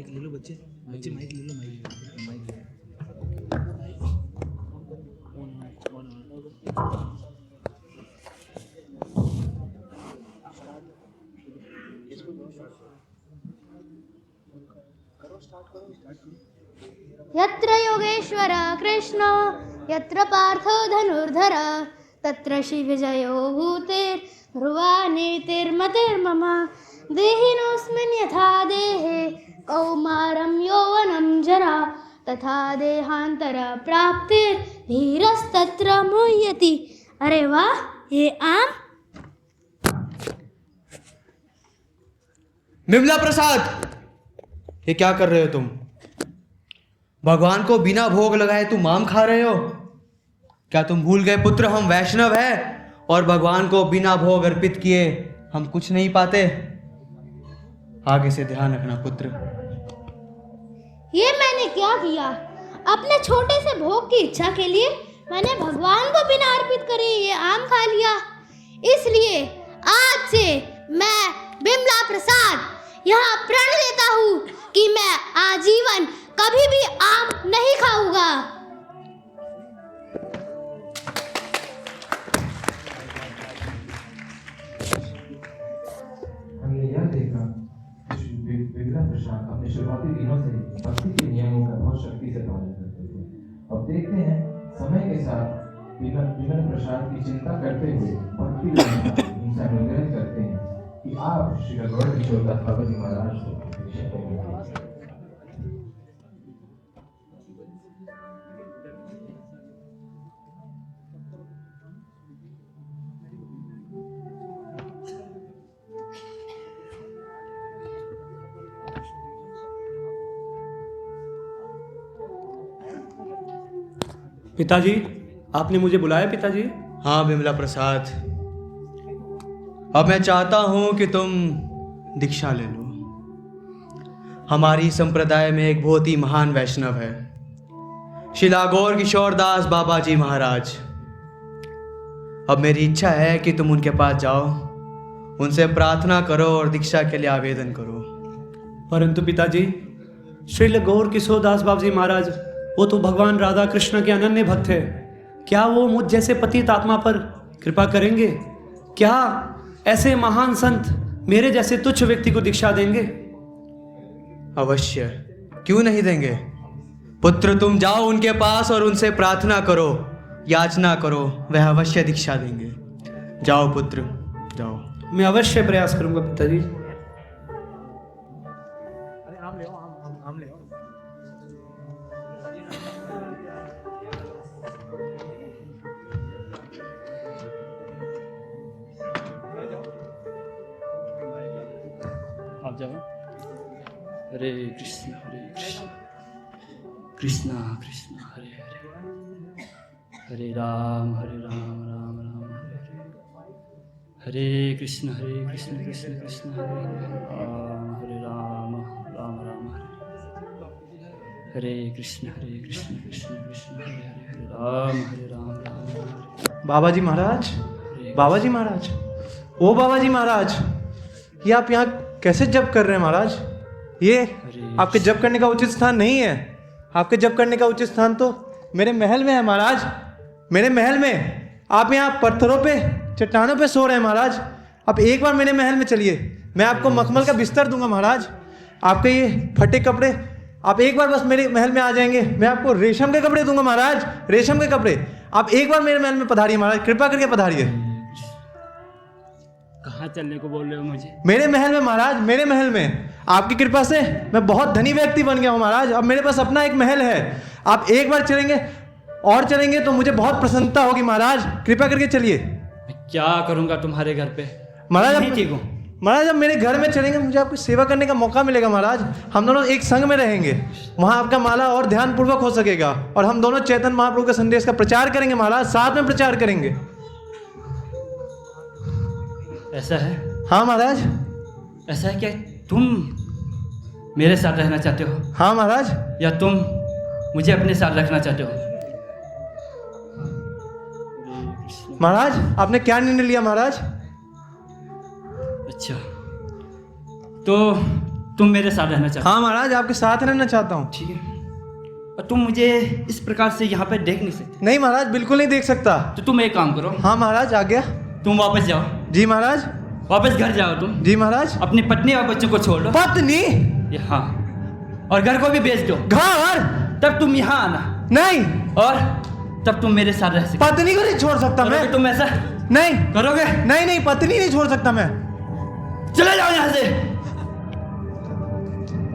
Mic ले लो बच्चे, बच्चे माइक ले लो, माइक ले लो। यत्र योगेश्वर कृष्ण यत्र पार्थ धनुर्धर तत्र शिवजयो भूतेर्ध्रुवानेतिर्मतिर्मम देहिनोऽस्मिन् यथा देहे कौमारं यौवनं जरा तथा देहांतर प्राप्तिर्धीरस्तत्र मुह्यति। अरे वाह, ये आम। विमला प्रसाद, ये क्या कर रहे हो तुम? भगवान को बिना भोग लगाए तुम आम खा रहे हो? क्या तुम भूल गए पुत्र, हम वैष्णव हैं और भगवान को बिना भोग अर्पित किए हम कुछ नहीं पाते। आगे से ध्यान रखना पुत्र। ये मैंने क्या किया? अपने छोटे से भोग की इच्छा के लिए मैंने भगवान को बिना अर्पित करे ये आम खा लिया। इसलिए आज से मैं बिमला प्रसाद यहाँ प्रण लेता हूँ कि मैं आजीवन कभी भी आम नहीं खाऊंगा। हमने यह देखा कि बिमला प्रसाद अपने शुरुआती दिनों से भक्ति के नियमों का बहुत शक्ति से पालन करते थे। अब देखते हैं समय के साथ बिमला प्रसाद की चिंता करते हुए भक्ति उनसे अनुग्रह करते हैं कि आप श्री गौर किशोर दास बाबा जी महाराज से दीक्षा करेंगे। पिताजी, आपने मुझे बुलाया पिताजी? हाँ विमला प्रसाद, अब मैं चाहता हूं कि तुम दीक्षा ले लो। हमारी संप्रदाय में एक बहुत ही महान वैष्णव है, श्री गौर किशोर दास बाबा जी महाराज। अब मेरी इच्छा है कि तुम उनके पास जाओ, उनसे प्रार्थना करो और दीक्षा के लिए आवेदन करो। परंतु पिताजी, श्री गौर किशोर दास बाबा जी महाराज वो तो भगवान राधा कृष्ण के अनन्य भक्त है। क्या वो मुझ जैसे पतित आत्मा पर कृपा करेंगे? क्या ऐसे महान संत मेरे जैसे तुच्छ व्यक्ति को दीक्षा देंगे? अवश्य, क्यों नहीं देंगे पुत्र। तुम जाओ उनके पास और उनसे प्रार्थना करो, याचना करो, वह अवश्य दीक्षा देंगे। जाओ पुत्र, जाओ। मैं अवश्य प्रयास करूंगा पिताजी। अरे आम ले आओ, आम ले आओ। आप जाओ। हरे कृष्ण कृष्ण कृष्ण हरे हरे, हरे राम राम राम हरे हरे, हरे कृष्ण कृष्ण कृष्ण हरे राम, हरे राम राम राम हरे कृष्ण कृष्ण कृष्ण हरे हरे, हरे राम राम हरे। बाबा जी महाराज, बाबा जी महाराज, ओ बाबा जी महाराज, ये आप यहाँ कैसे जप कर रहे हैं महाराज? ये आपके जप करने का उचित स्थान नहीं है। आपके जप करने का उचित स्थान तो मेरे महल में है महाराज, मेरे महल में। आप यहाँ पत्थरों पे, चट्टानों पे सो रहे हैं महाराज। आप एक बार मेरे महल में चलिए, मैं आपको मखमल का बिस्तर दूंगा महाराज। आपके ये फटे कपड़े, आप एक बार बस मेरे महल में आ जाएंगे, मैं आपको रेशम के कपड़े दूंगा महाराज, रेशम के कपड़े। आप एक बार मेरे महल में पधारिए महाराज, कृपा करके पधारिए। कहाँ चलने को बोल रहे हो मुझे? मेरे महल में महाराज, मेरे महल में। आपकी कृपा से मैं बहुत धनी व्यक्ति बन गया हूँ महाराज। अब मेरे पास अपना एक महल है। आप एक बार चलेंगे और चलेंगे तो मुझे बहुत प्रसन्नता होगी महाराज, कृपा करके चलिए। मैं क्या करूँगा तुम्हारे घर पे महाराज? नहीं ठीक हूँ महाराज, अब मेरे घर में चलेंगे, मुझे आपकी सेवा करने का मौका मिलेगा महाराज। हम दोनों एक संग में रहेंगे, वहाँ आपका माला और ध्यान पूर्वक हो सकेगा, और हम दोनों चैतन्य महाप्रभु के संदेश का प्रचार करेंगे महाराज, साथ में प्रचार करेंगे। ऐसा है? हाँ महाराज। ऐसा है क्या तुम मेरे साथ रहना चाहते हो? हाँ महाराज। या तुम मुझे अपने साथ रखना चाहते हो? महाराज, आपने क्या निर्णय लिया महाराज? अच्छा, तो तुम मेरे साथ रहना चाहते हाँ महाराज, आपके साथ रहना चाहता हूँ। हो? ठीक है। और तुम मुझे इस प्रकार से यहाँ पे देख नहीं सकते, नहीं महाराज, बिल्कुल नहीं देख सकता। तो तुम एक काम करो, हाँ महाराज, आ गया। तुम वापस जाओ, जी महाराज। वापस घर जाओ तुम, जी महाराज। अपनी पत्नी और बच्चों को छोड़ लो। पत्नी? हाँ, और घर को भी बेच दो। घर? तब तुम यहाँ आना, नहीं। और तब तुम मेरे साथ रह सकते। पत्नी को नहीं छोड़ सकता मैं। तुम ऐसा नहीं करोगे? नहीं नहीं, पत्नी नहीं छोड़ सकता मैं। चले जाओ यहाँ से।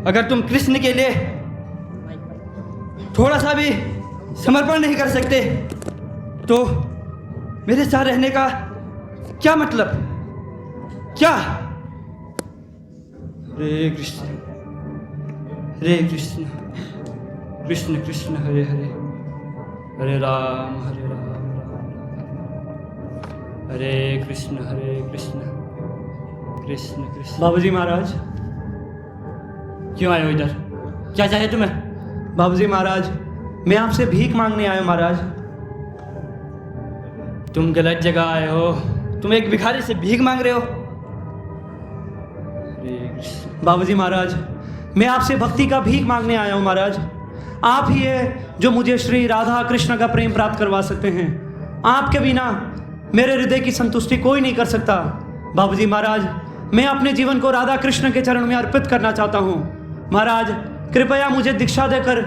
अगर तुम कृष्ण के लिए थोड़ा सा भी समर्पण नहीं कर सकते तो मेरे साथ रहने का क्या मतलब? क्या? हरे कृष्ण कृष्ण कृष्ण कृष्ण हरे हरे, हरे राम राम हरे कृष्ण कृष्ण कृष्ण। बाबूजी महाराज। क्यों आए हो इधर? क्या चाहिए तुम्हें? बाबूजी महाराज, मैं आपसे भीख मांगने आया हूँ महाराज। तुम गलत जगह आए हो, तुम एक भिखारी से भीख मांग रहे हो। हरे कृष्ण। बाबूजी महाराज, मैं आपसे भक्ति का भीख मांगने आया हूँ महाराज। आप ही है जो मुझे श्री राधा कृष्ण का प्रेम प्राप्त करवा सकते हैं। आपके बिना मेरे हृदय की संतुष्टि कोई नहीं कर सकता। बाबूजी महाराज, मैं अपने जीवन को राधा कृष्ण के चरण में अर्पित करना चाहता हूँ। महाराज, कृपया मुझे दीक्षा देकर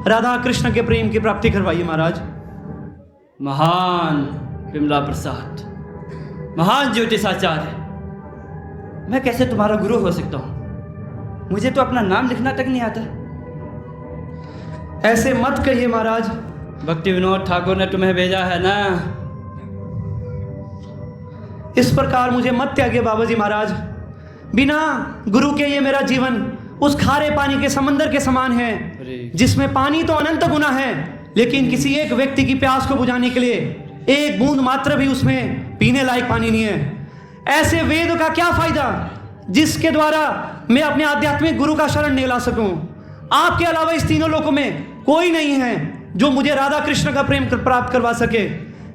राधा कृष्ण के प्रेम की प्राप्ति करवाइए महाराज। महान विमला प्रसाद, महान ज्योतिषाचार्य, मैं कैसे तुम्हारा गुरु हो सकता हूँ? मुझे तो अपना नाम लिखना तक नहीं आता। ऐसे मत कहिए महाराज। भक्ति विनोद ठाकुर ने तुम्हें भेजा है ना। इस प्रकार मुझे मत त्यागिए बाबूजी महाराज। बिना गुरु के ये मेरा जीवन उस खारे पानी के समंदर के समान है, जिसमें पानी तो अनंत गुना है, लेकिन किसी एक व्यक्ति की प्यास को बुझाने के लिए एक बूंद मात्र भी उसमें पीने लायक पानी नहीं है। ऐसे वेद का क्या फायदा जिसके द्वारा मैं अपने आध्यात्मिक गुरु का शरण नहीं ला सकूं। आपके अलावा इस तीनों लोकों में कोई नहीं है जो मुझे राधा कृष्ण का प्रेम प्राप्त करवा सके।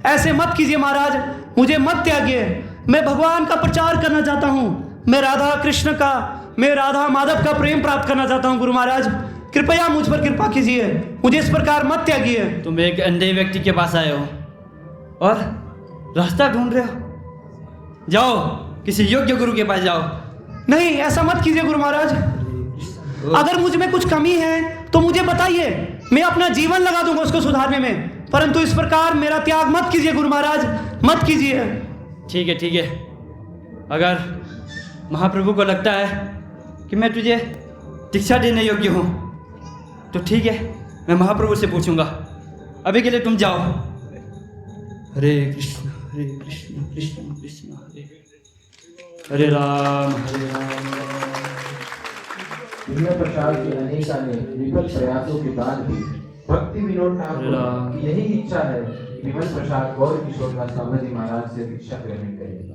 ऐसे मत कीजिए महाराज, मुझे मत त्यागिए। मैं भगवान का प्रचार करना चाहता हूँ। मैं राधा कृष्ण का, मैं राधा माधव का प्रेम प्राप्त करना चाहता हूँ। गुरु महाराज, कृपया मुझ पर कृपा कीजिए, मुझे इस प्रकार मत त्यागिए। तुम एक अंधे व्यक्ति के पास आए हो और रास्ता ढूंढ रहे हो। जाओ, किसी योग्य गुरु के पास जाओ। नहीं, ऐसा मत कीजिए गुरु महाराज। अगर मुझ में कुछ कमी है तो मुझे बताइए, मैं अपना जीवन लगा दूंगा उसको सुधारने में, परंतु इस प्रकार मेरा त्याग मत कीजिए गुरु महाराज, मत कीजिए। ठीक है, ठीक है। अगर महाप्रभु को लगता है कि मैं तुझे दीक्षा देने योग्य हूँ तो ठीक है, मैं महाप्रभु से पूछूंगा। अभी के लिए तुम जाओ। हरे कृष्ण कृष्ण कृष्ण हरे हरे राम हरे राम। विमला प्रसाद के अनेक विफल प्रयासों के बाद भी भक्ति विनोद ठाकुर की यही इच्छा है कि विमल प्रसाद गौर किशोर का स्वामी महाराज से दीक्षा ग्रहण करेगा।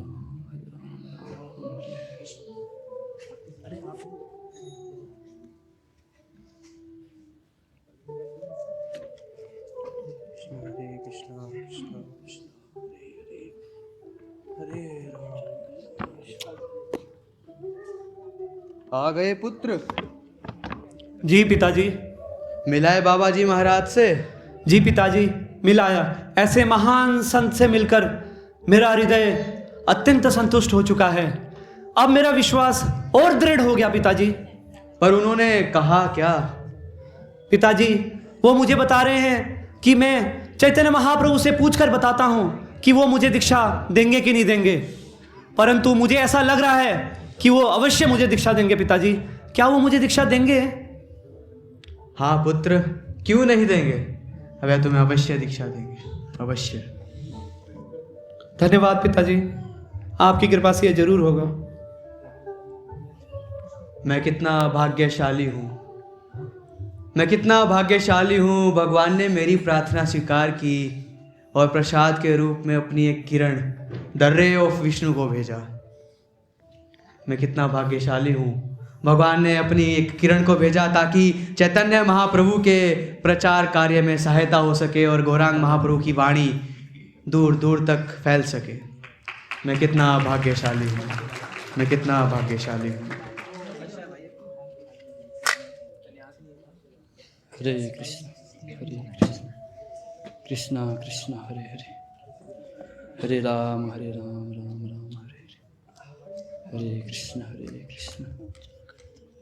आ गए पुत्र? जी पिताजी। मिला है बाबा जी महाराज से? जी पिताजी, मिलाया। ऐसे महान संत से मिलकर मेरा हृदय अत्यंत संतुष्ट हो चुका है। अब मेरा विश्वास और दृढ़ हो गया पिताजी। पर उन्होंने कहा क्या? पिताजी, वो मुझे बता रहे हैं कि मैं चैतन्य महाप्रभु से पूछकर बताता हूँ कि वो मुझे दीक्षा देंगे कि नहीं देंगे, परंतु मुझे ऐसा लग रहा है कि वो अवश्य मुझे दीक्षा देंगे। पिताजी, क्या वो मुझे दीक्षा देंगे? हाँ पुत्र, क्यों नहीं देंगे? अब तुम्हें अवश्य दीक्षा देंगे, अवश्य। धन्यवाद पिताजी, आपकी कृपा से ये जरूर होगा। मैं कितना भाग्यशाली हूँ, मैं कितना भाग्यशाली हूँ। भगवान ने मेरी प्रार्थना स्वीकार की और प्रसाद के रूप में अपनी एक किरण, द रे ऑफ विष्णु को भेजा। मैं कितना भाग्यशाली हूँ। भगवान ने अपनी एक किरण को भेजा ताकि चैतन्य महाप्रभु के प्रचार कार्य में सहायता हो सके और गौरांग महाप्रभु की वाणी दूर दूर तक फैल सके। मैं कितना भाग्यशाली हूँ, मैं कितना भाग्यशाली हूँ। हरे कृष्ण कृष्णा कृष्णा हरे हरे, हरे राम राम राम हरे हरे, हरे कृष्ण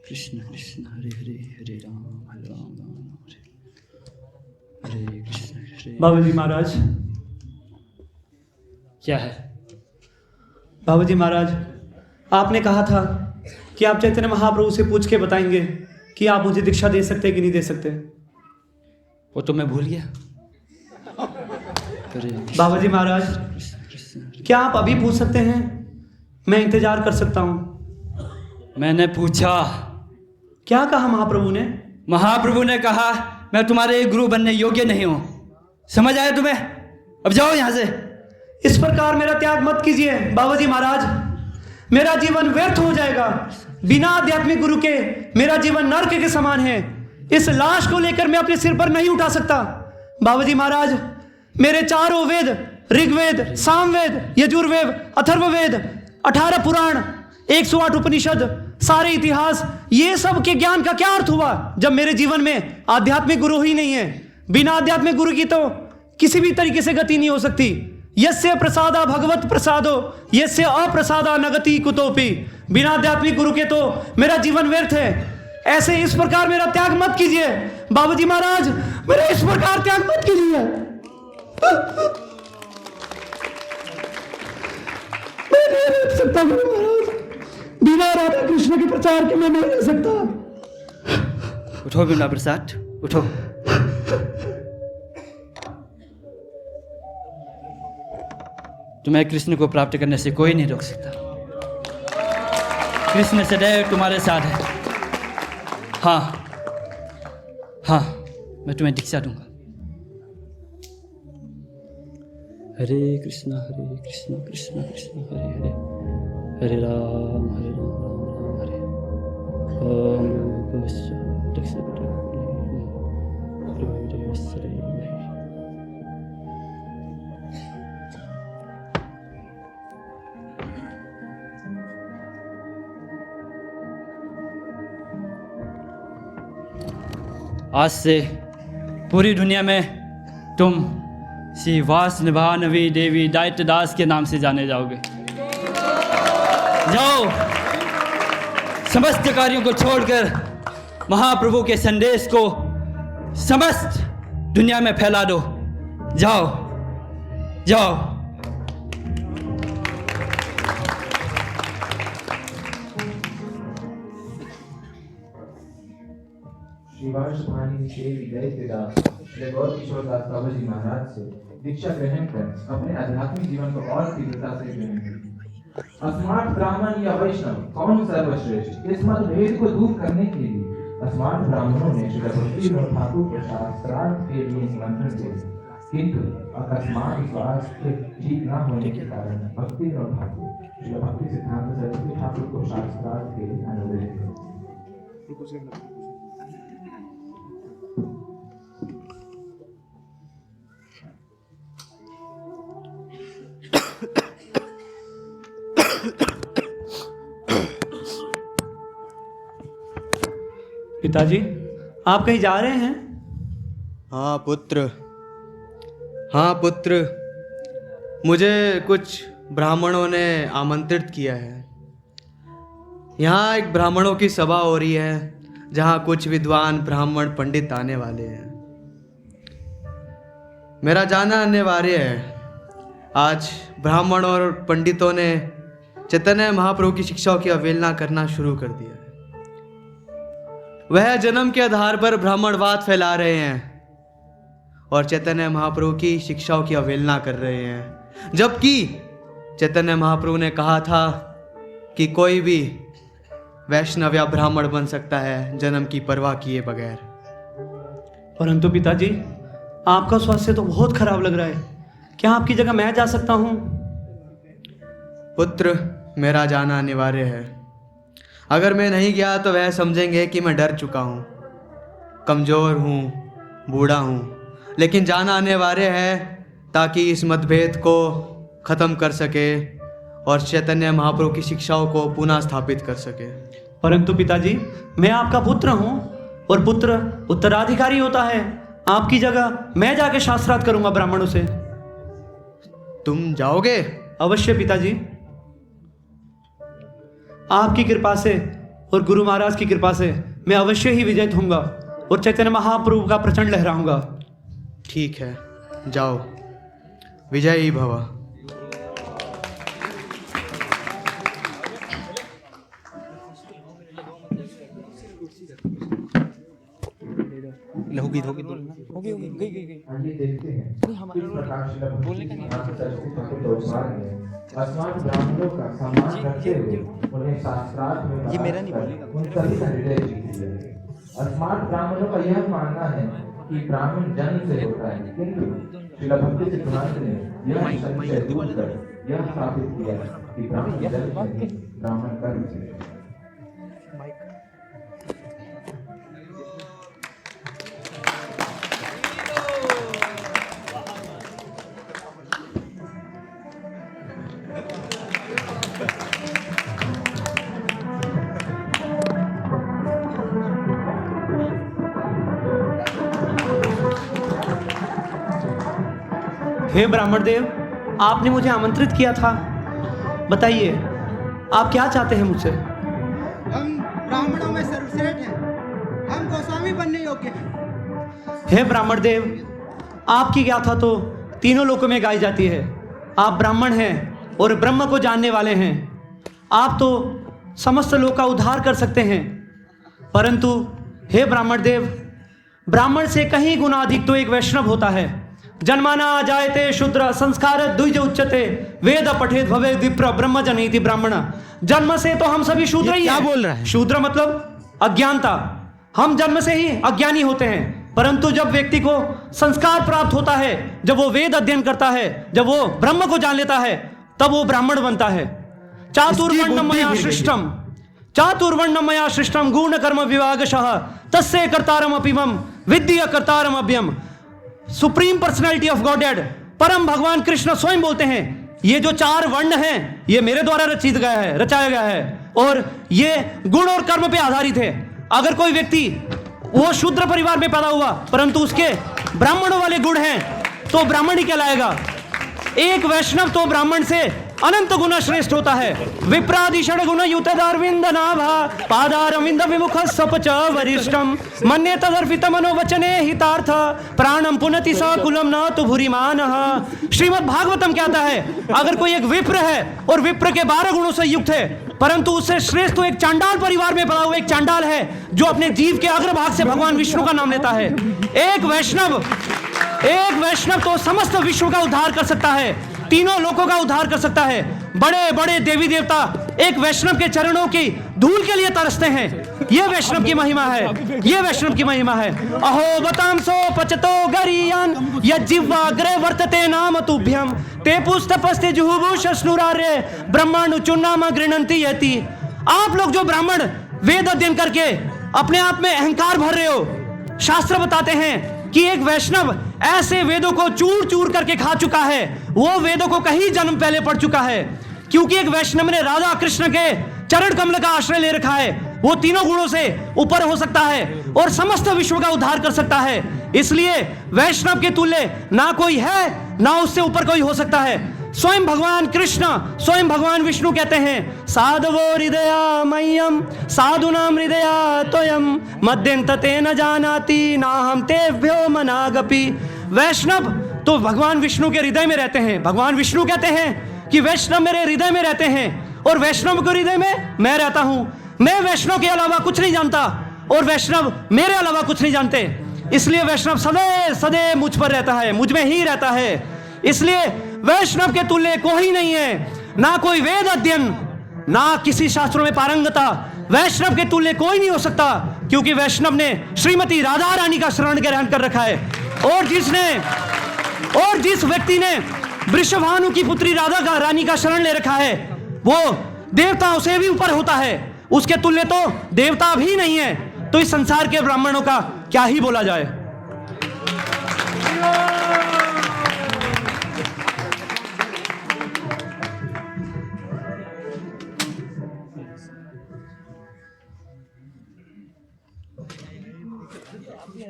कृष्ण कृष्ण हरे हरे, हरे राम राम हरे हरे कृष्ण हरे। बाबा जी महाराज, क्या है? बाबा जी महाराज, आपने कहा था कि आप चैतन्य महाप्रभु से पूछ के बताएंगे कि आप मुझे दीक्षा दे सकते कि नहीं दे सकते। वो तो मैं भूल गया। बाबा जी महाराज, क्या आप अभी पूछ सकते हैं? मैं इंतजार कर सकता हूं। मैंने पूछा। क्या कहा महाप्रभु ने? महाप्रभु ने कहा मैं तुम्हारे गुरु बनने योग्य नहीं हूं। समझ आया तुम्हें? अब जाओ यहां से। इस प्रकार मेरा त्याग मत कीजिए बाबा जी महाराज, मेरा जीवन व्यर्थ हो जाएगा। बिना आध्यात्मिक गुरु के मेरा जीवन नरक के समान है। इस लाश को लेकर मैं अपने सिर पर नहीं उठा सकता। बाबा जी महाराज, मेरे चारों वेद, ऋग्वेद, सामवेद, यजुर्वेद, अथर्ववेद, 18 पुराण, 108 उपनिषद, सारे इतिहास, ये सब के ज्ञान का क्या अर्थ हुआ जब मेरे जीवन में आध्यात्मिक गुरु ही नहीं है? बिना आध्यात्मिक गुरु की तो किसी भी तरीके से गति नहीं हो सकती। यस्य प्रसादा भगवत प्रसादो, यस्य अप्रसादा न गति कुतोपि। बिना आध्यात्मिक गुरु के तो मेरा जीवन व्यर्थ है। ऐसे इस प्रकार मेरा त्याग मत कीजिए बाबा जी महाराज, मेरा इस प्रकार त्याग मत कीजिए। मैं नहीं रह सकता गुरु महाराज, बिना राधा कृष्ण के प्रचार के मैं नहीं रह सकता। उठो बिमला प्रसाद, उठो। तुम्हें कृष्ण को प्राप्त करने से कोई नहीं रोक सकता। कृष्ण सदैव तुम्हारे साथ है। हाँ हाँ, मैं तुम्हें दीक्षा दूंगा। हरे कृष्ण कृष्ण कृष्ण हरे हरे, हरे राम राम हरे। ओम भूर्भुवस्सुः आज से पूरी दुनिया में तुम श्री वासनिभानवी देवी दैत्य दास के नाम से जाने जाओगे। जाओ, समस्त कार्यों को छोड़कर महाप्रभु के संदेश को समस्त दुनिया में फैला दो। जाओ जाओ। श्री वासुदेवानी देवी दैत्यदास श्री गौर किशोर दास बाबा जी महाराज से दीक्षा ग्रहण कर अपने आध्यात्मिक जीवन को और तीव्रता से ग्रहण करें। अस्मार्ट ब्राह्मण या वैष्णव कौन सर्वश्रेष्ठ? इस मतभेद को दूर करने के लिए अस्मार्ट ब्राह्मणों ने श्री भक्ति विनोद ठाकुर को शास्त्रार्थ के लिए निमंत्रण दिया, किंतु अकस्मात स्वास्थ्य ठीक न होने के कारण भक्ति विनोद ठाकुर श्री भक्ति सिद्धांत सरस्वती ठाकुर को शास्त्रार्थ के लिए अनुरोध किया। पिताजी, आप कहीं जा रहे हैं? हाँ पुत्र, मुझे कुछ ब्राह्मणों ने आमंत्रित किया है। यहाँ एक ब्राह्मणों की सभा हो रही है जहाँ कुछ विद्वान ब्राह्मण पंडित आने वाले हैं। मेरा जाना अनिवार्य है। आज ब्राह्मण और पंडितों ने चैतन्य महाप्रभु की शिक्षाओं की अवहेलना करना शुरू कर दिया है। वह जन्म के आधार पर ब्राह्मणवाद फैला रहे हैं और चैतन्य महाप्रभु की शिक्षाओं की अवहेलना कर रहे हैं, जबकि चैतन्य महाप्रभु ने कहा था कि कोई भी वैष्णव या ब्राह्मण बन सकता है जन्म की परवाह किए बगैर। परंतु पिताजी, आपका स्वास्थ्य तो बहुत खराब लग रहा है। क्या आपकी जगह मैं जा सकता हूँ? पुत्र, मेरा जाना अनिवार्य है। अगर मैं नहीं गया तो वह समझेंगे कि मैं डर चुका हूँ, कमज़ोर हूँ, बूढ़ा हूँ। लेकिन जाना अनिवार्य है ताकि इस मतभेद को ख़त्म कर सके और चैतन्य महाप्रभु की शिक्षाओं को पुनः स्थापित कर सके। परंतु पिताजी, मैं आपका पुत्र हूँ, और पुत्र उत्तराधिकारी होता है। आपकी जगह मैं जाके शास्त्रार्थ करूंगा ब्राह्मणों से। तुम जाओगे? अवश्य पिताजी, आपकी कृपा से और गुरु महाराज की कृपा से मैं अवश्य ही विजयी होऊंगा और चैतन्य महाप्रभु का प्रचंड लहराऊंगा। ठीक है, जाओ, विजयी भव। होगी होगी होगी होगी गई गई गई। आइए देखते हैं किस प्रकार श्रील भक्ति की आंतरदृष्टि ठाकुर द्वार में अस्मात् ब्राह्मणों का सम्मान करते हुए उन्हें शास्त्रार्थ में ये मेरा नहीं बोलेगा। उन सभी का हृदय जीत लिया। अस्मात् ब्राह्मणों का यह मानना है कि ब्राह्मण जन्म से होता है, किंतु श्रील भक्ति सिद्धांत ने यह संशय दूर कर यह स्थापित किया कि ब्राह्मण जन्म से नहीं, ब्राह्मण कर्म से है। हे ब्राह्मण देव, आपने मुझे आमंत्रित किया था, बताइए आप क्या चाहते हैं मुझसे? हम ब्राह्मणों में सर्वश्रेष्ठ हैं, हम गोस्वामी बनने योग्य हैं। हे ब्राह्मण देव, आपकी गाथा तो तीनों लोकों में गाई जाती है। आप ब्राह्मण हैं और ब्रह्म को जानने वाले हैं। आप तो समस्त लोक का उद्धार कर सकते हैं, परंतु हे ब्राह्मण देव, ब्राह्मण से कहीं गुना अधिक तो एक वैष्णव होता है। जन्माना जायते शूद्र संस्कार द्विज उच्यते वेद पठेत भवे विप्र ब्रह्मजनीति ब्राह्मण। जन्म से तो हम सभी शूद्र ही क्या हैं। बोल रहा है? शूद्र मतलब अज्ञानता। हम जन्म से ही अज्ञानी होते हैं, परंतु जब व्यक्ति को संस्कार प्राप्त होता है, जब वो वेद अध्ययन करता है, जब वो ब्रह्म को जान लेता है, तब वो ब्राह्मण बनता है। चातुर्वर्णमया सृष्टम चातुर्वर्णमया सृष्टम गुण कर्म विभागशः तस्य कर्तारम अपिमम विद्य कर्तारम अभ्यम। सुप्रीम पर्सनैलिटी ऑफ गॉडेड परम भगवान कृष्ण स्वयं बोलते हैं, ये जो चार वर्ण हैं ये मेरे द्वारा रचाया गया है और ये गुण और कर्म पे आधारित है। अगर कोई व्यक्ति वो शूद्र परिवार में पैदा हुआ परंतु उसके ब्राह्मणों वाले गुण हैं तो ब्राह्मण ही कहलाएगा। एक वैष्णव तो ब्राह्मण से अनंत गुना श्रेष्ठ होता है। विप्रादिषण गुण युतदारविंद नाभा पादारविंद विमुख सपच वरिष्ठम मन्ये तदर्पित मनोवचने हितार्थ प्राणम पुनति सकुलम न तु भूरिमानः। श्रीमद् भागवतम कहता है, अगर कोई एक विप्र है और विप्र के 12 गुणों से युक्त है, परंतु उससे श्रेष्ठ तो एक चांडाल परिवार में पैदा हुआ एक चांडाल है जो अपने जीव के अग्रभाग से भगवान विष्णु का नाम लेता है। एक वैष्णव तो समस्त विश्व का उद्धार कर सकता है, तीनों लोकों का उद्धार कर सकता है। बड़े बड़े देवी देवता एक वैष्णव के चरणों की धूल के लिए तरसते हैं। ये वैष्णव की महिमा है, ये वैष्णव की महिमा है। अहो बतांसो पचतो गरियान यज्जिह्वाग्रे वर्तते नाम तुभ्यम ते पुस्तपस्ते जुहुभूष स्नुरार्य ब्रह्मांड चुन्नाम गृणंती यति। आप लोग जो ब्राह्मण वेद अध्ययन करके अपने आप में अहंकार भर रहे हो, शास्त्र बताते हैं कि एक वैष्णव ऐसे वेदों को चूर चूर करके खा चुका है, वो वेदों को कहीं जन्म पहले पढ़ चुका है, क्योंकि एक वैष्णव ने राधा कृष्ण के चरण कमल का आश्रय ले रखा है। वो तीनों गुणों से ऊपर हो सकता है और समस्त विश्व का उद्धार कर सकता है। इसलिए वैष्णव के तुल्य ना कोई है, ना उससे ऊपर कोई हो सकता है। स्वयं भगवान कृष्ण, स्वयं भगवान विष्णु कहते हैं, साधवो हृदया मह्यम साधुनाम हृदया त्वयम मध्यंत ते न जानाति नाहम तेभ्यो मनागपि। वैष्णव तो भगवान विष्णु के हृदय में रहते हैं। भगवान विष्णु कहते हैं कि वैष्णव मेरे हृदय में रहते हैं और वैष्णव के हृदय में मैं रहता हूं। मैं वैष्णव के अलावा कुछ नहीं जानता और वैष्णव मेरे अलावा कुछ नहीं जानते। इसलिए वैष्णव सदैव सदैव मुझ पर रहता है, मुझ में ही रहता है। इसलिए वैष्णव के तुल्य कोई नहीं है, ना कोई वेद अध्ययन, ना किसी शास्त्रों में पारंगता। वैष्णव के तुल्य कोई नहीं हो सकता, क्योंकि वैष्णव ने श्रीमती राधा रानी का शरण ग्रहण कर रखा है। और जिस व्यक्ति ने वृषभानु की पुत्री राधा का रानी का शरण ले रखा है, वो देवताओं से भी ऊपर होता है। उसके तुल्य तो देवता भी नहीं है। तो इस संसार के ब्राह्मणों का क्या ही बोला जाए। समय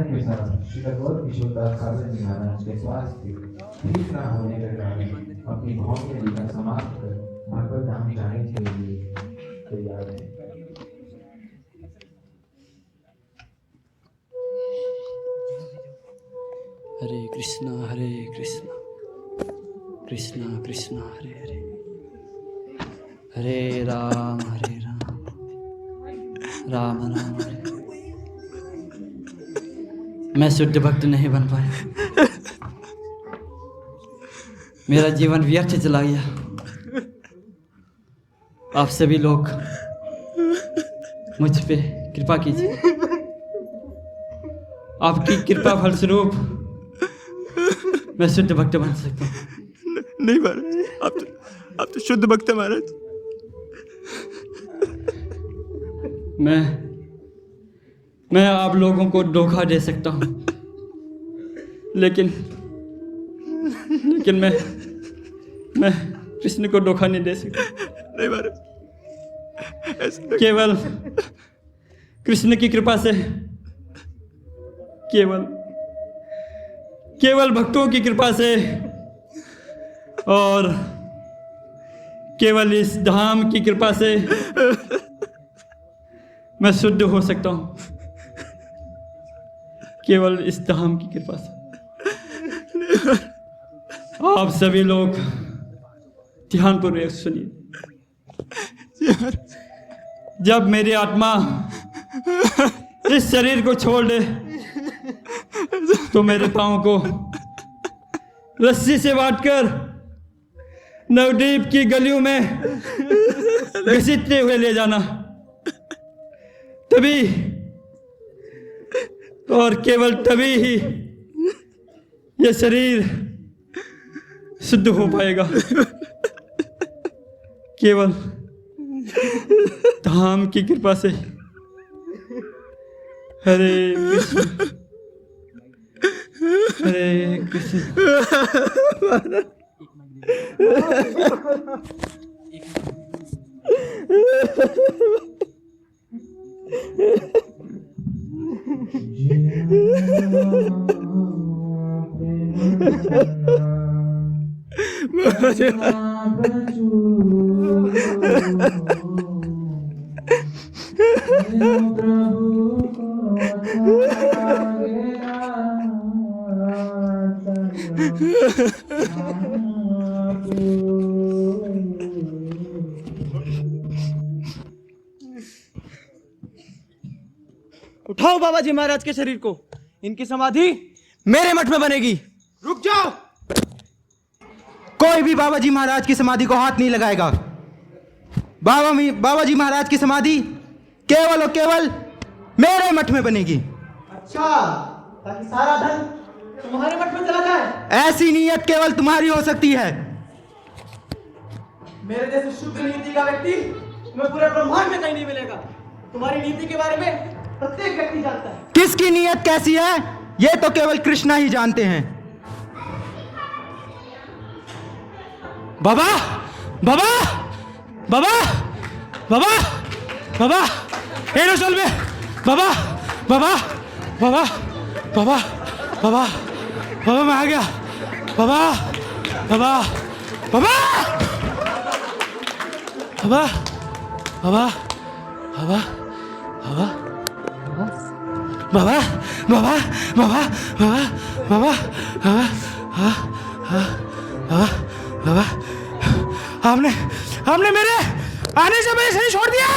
के साथ श्री गौर किशोरदास सागर जी महाराज के स्वास्थ्य ठीक न होने के कारण अपनी भौतिक जीवन समाप्त कर भगवत धाम जाने के लिए तैयार है। हरे कृष्णा कृष्णा कृष्णा हरे हरे, हरे राम राम राम हरे। मैं शुद्ध भक्त नहीं बन पाया, मेरा जीवन व्यर्थ चला गया। आप सभी लोग मुझ पे कृपा कीजिए, आपकी कृपा फलस्वरूप मैं शुद्ध भक्त बन सकता हूँ। नहीं महाराज, आप तो शुद्ध भक्त हैं महाराज। मैं आप लोगों को धोखा दे सकता हूँ, लेकिन मैं कृष्ण को धोखा नहीं दे सकता। नहीं महाराज, केवल कृष्ण की कृपा से, केवल भक्तों की कृपा से और केवल इस धाम की कृपा से मैं शुद्ध हो सकता हूँ। केवल इस धाम की कृपा से। आप सभी लोग ध्यानपूर्वक सुनिए। जब मेरी आत्मा इस शरीर को छोड़ दे तो मेरे पाँव को रस्सी से बांधकर नवद्वीप की गलियों में घसीटते हुए ले जाना। तभी और केवल तभी ही यह शरीर शुद्ध हो पाएगा। केवल धाम की कृपा से। हरे कृष्ण हरे कृष्ण। उठाओ बाबा जी महाराज के शरीर को, इनकी समाधि मेरे मठ में बनेगी। रुक जाओ, कोई भी बाबा जी महाराज की समाधि को हाथ नहीं लगाएगा। बाबा जी महाराज की समाधि केवल और केवल मेरे मठ में बनेगी। अच्छा, ताकि सारा धन तुम्हारे मठ में चला जाए। ऐसी नीयत केवल तुम्हारी हो सकती है। मेरे जैसे शुद्ध नीति का व्यक्ति तुम्हें पूरे ब्रह्मांड में कहीं नहीं मिलेगा। तुम्हारी नीति के बारे में प्रत्येक व्यक्ति जानता है। किसकी नीयत कैसी है ये तो केवल कृष्णा ही जानते हैं। बाबा बाबा बाबा बाबा बाबा एरो चल बे बाबा बाबा बाबा बाबा बाबा बाबा मैं आ गया। बाबा बाबा बाबा बाबा बाबा बाबा बाबा बाबा बाबा बाबा बाबा बाबा बाबा बाबा आपने मेरे आने से पहले सही छोड़ दिया।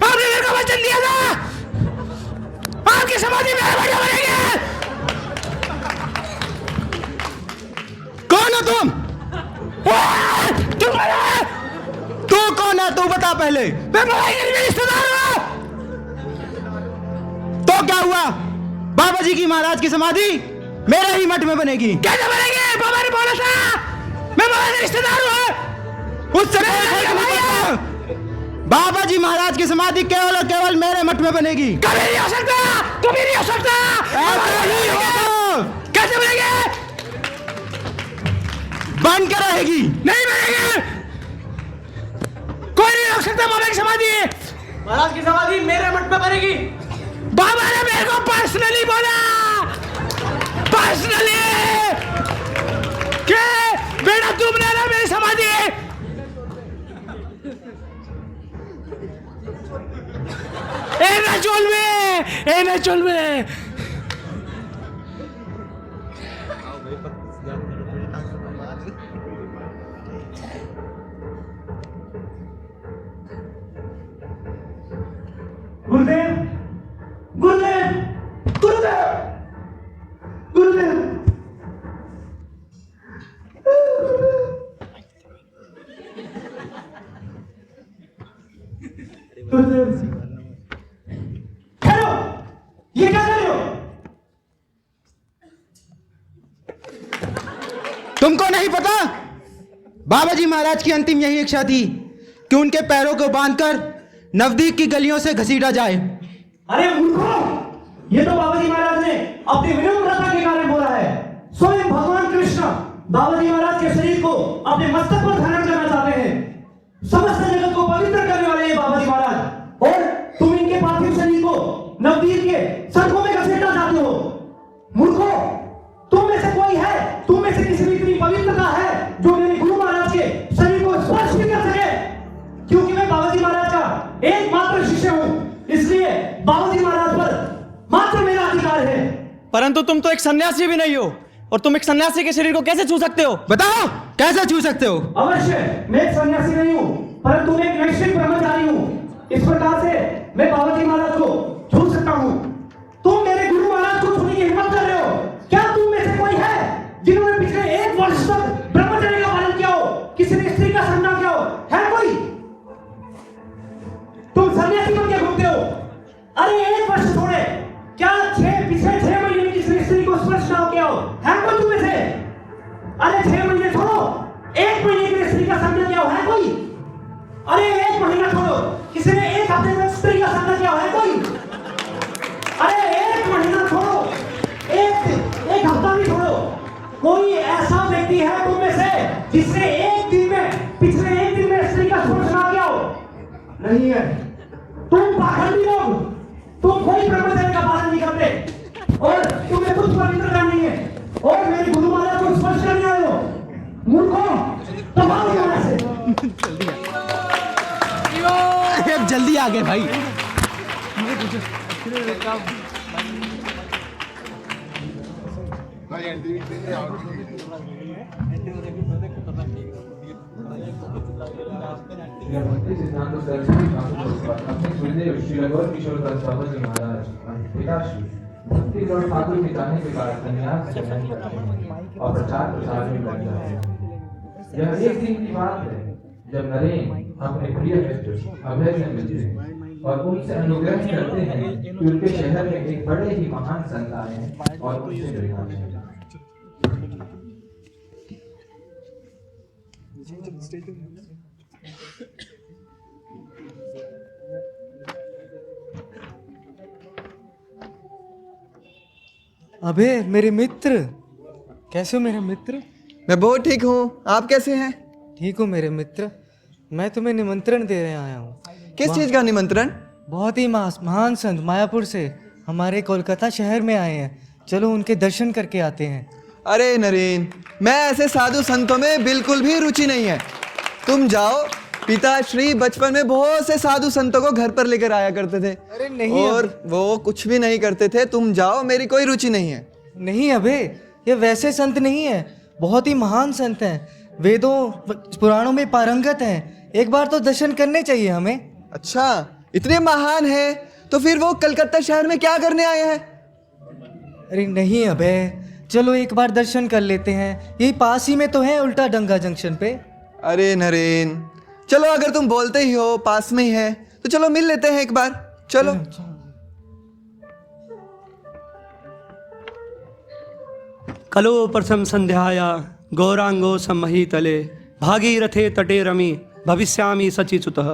आपने मेरे को वचन दिया था आपकी समाधि में बढ़िया बनेगी। कौन हो तुम? तू कौन है? तू बता पहले। मैं रिश्तेदार हूं। तो क्या हुआ? बाबा जी की महाराज की समाधि मेरे ही मठ में बनेगी। कैसे बनेगी? बाबा ने बोला था मैं बाबा का रिश्तेदार हूं। उस समय बाबा जी महाराज की समाधि केवल और केवल मेरे मठ में बनेगी। कभी नहीं हो सकता, कभी नहीं हो सकता। कैसे बनेगी? बन के रहेगी। नहीं बनेगी। सकता बाबा की समाधि? महाराज की समाधि मेरे मठ में बनेगी। बाबा ने मेरे को पर्सनली बोला, पर्सनली, कि बेटा तुमने ना मेरी समाधि এনে চলবে। गुरुदेव, गुरुदेव, गुरुदेव, गुरुदेव। गुरुदेव, हेलो, ये क्या कर रहे हो? तुमको नहीं पता बाबा जी महाराज की अंतिम यही इच्छा थी कि उनके पैरों को बांधकर नवदीप की गलियों से घसीटा जाए। अरे मूर्खों, ये तो बाबा जी महाराज ने अपनी विनम्रता के कारण बोला है। स्वयं भगवान कृष्ण बाबा जी महाराज के शरीर को अपने मस्तक पर धारण करना चाहते हैं। समस्त जगत को पवित्र करने वाले हैं बाबा जी महाराज, और तुम इनके पार्थिव शरीर को नवदीप के सड़कों में घसीटना चाहते हो। मूर्खों, तुम में से कोई है, तुम में से किसी भी इतनी पवित्रता है जो मेरे गुरु महाराज के शरीर को स्पर्श भी कर सके? क्योंकि मैं बाबा जी महाराज का एकमात्र शिष्य हूं, इसलिए बाबा जी महाराज पर मात्र मेरा अधिकार है। परंतु तुम तो एक सन्यासी भी नहीं हो, और तुम एक सन्यासी के शरीर को कैसे छू सकते हो? बताओ कैसे छू सकते हो? अवश्य, मैं एक सन्यासी नहीं हूं, परंतु मैं एक नैष्ठिक ब्रह्मचारी हूं। इस प्रकार से मैं बाबा जी महाराज को छू सकता हूं। तुम मेरे गुरु महाराज को छूने की हिम्मत कर रहे हो? क्या तुम में से कोई है जिन्होंने पिछले 1 वर्ष तक ब्रह्मचर्य का पालन किया हो, किसी ने स्त्री का संग किया हो? है कोई? तुम सन्यासी बन के घूमते हो। अरे 1 वर्ष छोड़े, क्या पिछले 6 महीने में किसी ने स्त्री को स्पर्श ना किया हो? है कोई तुम में से? अरे 6 महीने छोड़ो, 1 महीने के लिए स्त्री का संग किया हो? है कोई? अरे 1 महीना छोड़ो, किसी ने 1 हफ्ते में स्त्री का संग किया हो? है कोई? अरे 1 महीना छोड़ो, एक हफ्ता भी छोड़ो, कोई ऐसा व्यक्ति है तुम में से जिसने पिछले 1 दिन में स्त्री का स्पर्श ना किया हो? नहीं है। तुम पाखंडी लोग, तुम कोई ब्रह्मचर्य का पालन नहीं करते, और तुम्हें कुछ पवित्रता नहीं है, और मेरे गुरु महाराज को स्पर्श करने आए हो। मूर्खों, तबाह हो यहाँ से। अब जल्दी आ गए भाई। भक्ति सिद्धांत अपने गुरुदेव श्री लगोर किशोर दास बाबा जी महाराज पिताश्री भक्ति और ठाकुर के जाने के बाद संन्यास ग्रहण करते हैं और प्रचार में लग जाते हैं। यह एक दिन की बात है जब नरेन अपने प्रिय मित्र अभय से मिलते हैं और उनसे अनुग्रह करते हैं कि उनके शहर में एक बड़े ही महान संत आए हैं और उनसे मिलना चाहिए। अबे मेरे मित्र, कैसे हो मेरे मित्र? मैं बहुत ठीक हूँ, आप कैसे हैं? ठीक हूँ मेरे मित्र। मैं तुम्हें निमंत्रण दे रहे आया हूँ। किस चीज़ का निमंत्रण? बहुत ही महान संत मायापुर से हमारे कोलकाता शहर में आए हैं, चलो उनके दर्शन करके आते हैं। अरे नरेन, मैं ऐसे साधु संतों में बिल्कुल भी रुचि नहीं है। तुम जाओ, पिताश्री बचपन में बहुत से साधु संतों को घर पर लेकर आया करते थे। अरे नहीं, और वो कुछ भी नहीं करते थे। तुम जाओ, मेरी कोई रुचि नहीं है। नहीं अबे, ये वैसे संत नहीं है, बहुत ही महान संत हैं, वेदों पुराणों में पारंगत हैं। एक बार तो दर्शन करने चाहिए हमें। अच्छा, इतने महान है तो फिर वो कलकत्ता शहर में क्या करने आए हैं? अरे नहीं अबे, चलो एक बार दर्शन कर लेते हैं, यही पास ही में तो है, उल्टा डंगा जंक्शन पे। अरे नरेन, चलो अगर तुम बोलते ही हो पास में ही है तो चलो मिल लेते हैं एक बार। चलो। कलो प्रथम संध्याया गौरांगो सम्महीतले भागीरथे तटे रमी भविष्यामि सचिचुतः।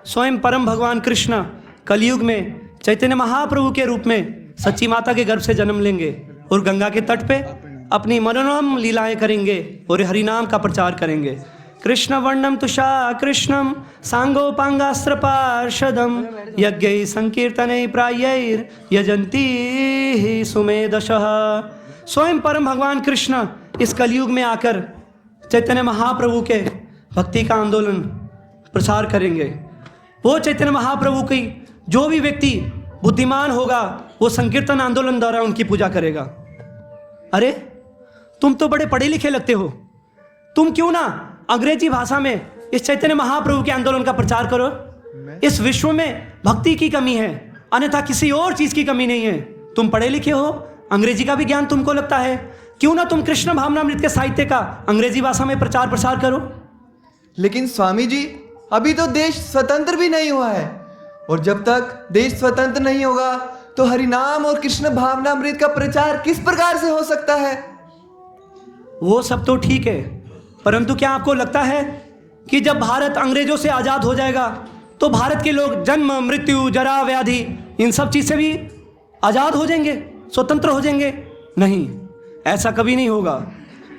स्वयं परम भगवान कृष्ण कलयुग में चैतन्य महाप्रभु के रूप में सच्ची माता के गर्भ से जन्म लेंगे और गंगा के तट पे अपनी मनोरम लीलाएं करेंगे और हरिनाम का प्रचार करेंगे। कृष्ण वर्णम तुषा कृष्णम सांगोपांगास्त्र पार्षदम यज्ञै संकीर्तनै प्रायैर यजंती सुमेधशः। स्वयं परम भगवान कृष्ण इस कलयुग में आकर चैतन्य महाप्रभु के भक्ति का आंदोलन प्रसार करेंगे। वो चैतन्य महाप्रभु की जो भी व्यक्ति बुद्धिमान होगा वो संकीर्तन आंदोलन द्वारा उनकी पूजा करेगा। अरे तुम तो बड़े पढ़े लिखे लगते हो, तुम क्यों ना अंग्रेजी भाषा में इस चैतन्य महाप्रभु के आंदोलन का प्रचार करो। इस विश्व में भक्ति की कमी है, अन्यथा किसी और चीज की कमी नहीं है। तुम पढ़े लिखे हो, अंग्रेजी का भी ज्ञान तुमको लगता है, क्यों ना तुम कृष्ण भावनामृत के साहित्य का अंग्रेजी भाषा में प्रचार प्रसार करो। लेकिन स्वामी जी, अभी तो देश स्वतंत्र भी नहीं हुआ है, और जब तक देश स्वतंत्र नहीं होगा तो हरिनाम और कृष्ण भावनामृत का प्रचार किस प्रकार से हो सकता है? वो सब तो ठीक है, परंतु क्या आपको लगता है कि जब भारत अंग्रेजों से आज़ाद हो जाएगा तो भारत के लोग जन्म मृत्यु जरा व्याधि इन सब चीज़ से भी आज़ाद हो जाएंगे, स्वतंत्र हो जाएंगे? नहीं, ऐसा कभी नहीं होगा,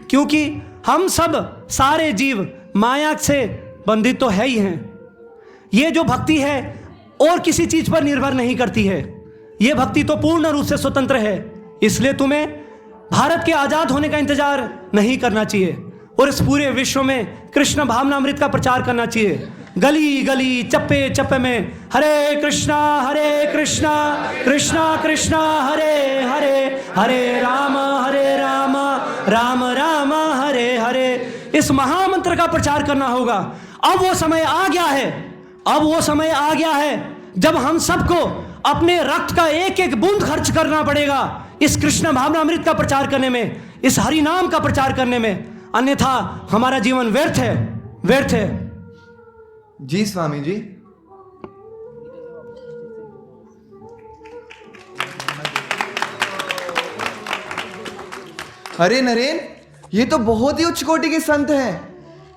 क्योंकि हम सब सारे जीव माया से बंधित तो है ही हैं। ये जो भक्ति है और किसी चीज़ पर निर्भर नहीं करती है, ये भक्ति तो पूर्ण रूप से स्वतंत्र है। इसलिए तुम्हें भारत के आज़ाद होने का इंतजार नहीं करना चाहिए और इस पूरे विश्व में कृष्ण भावनामृत का प्रचार करना चाहिए। गली गली चप्पे चप्पे में हरे कृष्णा कृष्णा कृष्णा हरे हरे, हरे राम राम राम हरे हरे, इस महामंत्र का प्रचार करना होगा। अब वो समय आ गया है, अब वो समय आ गया है जब हम सबको अपने रक्त का एक एक बूंद खर्च करना पड़ेगा इस कृष्ण भावनामृत का प्रचार करने में, इस हरि नाम का प्रचार करने में, अन्यथा हमारा जीवन व्यर्थ है, व्यर्थ है। जी स्वामी जी। अरे नरेन, ये तो बहुत ही उच्च कोटि के संत हैं,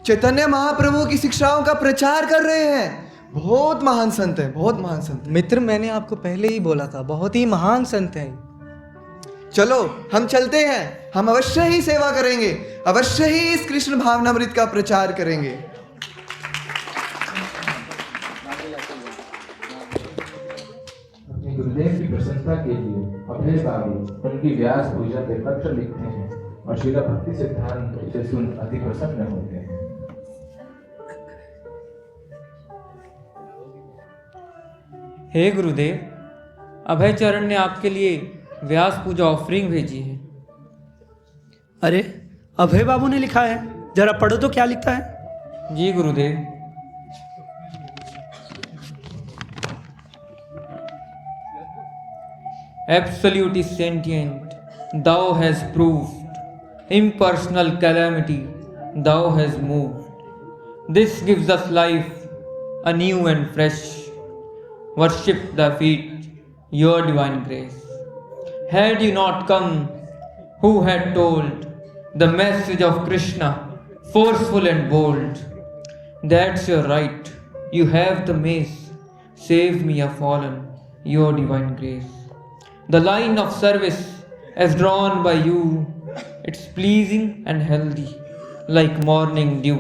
चैतन्य महाप्रभु की शिक्षाओं का प्रचार कर रहे हैं। बहुत महान संत है, बहुत महान संत। मित्र, मैंने आपको पहले ही बोला था, बहुत ही महान संत हैं। चलो हम चलते हैं, हम अवश्य ही सेवा करेंगे, अवश्य ही इस कृष्ण भावनामृत का प्रचार करेंगे। अपने गुरुदेव की प्रशंसा के लिए अभय बाबू उनकी व्यास पूजा के पत्र लिखते हैं और श्रील भक्ति सिद्धांत इसे सुन अति प्रसन्न होते हैं। हे गुरुदेव, अभय चरण ने आपके लिए व्यास पूजा ऑफरिंग भेजी है। अरे अभय बाबू ने लिखा है, जरा पढ़ो तो क्या लिखता है। जी गुरुदेव। Absolute is sentient, thou hast proved. Impersonal calamity, thou hast moved. This gives us life, anew and fresh. Worship the feet, your divine grace. Had you not come, who had told the message of Krishna, forceful and bold? That's your right, you have the mace. Save me a fallen, your divine grace. The line of service as drawn by you, it's pleasing and healthy, like morning dew.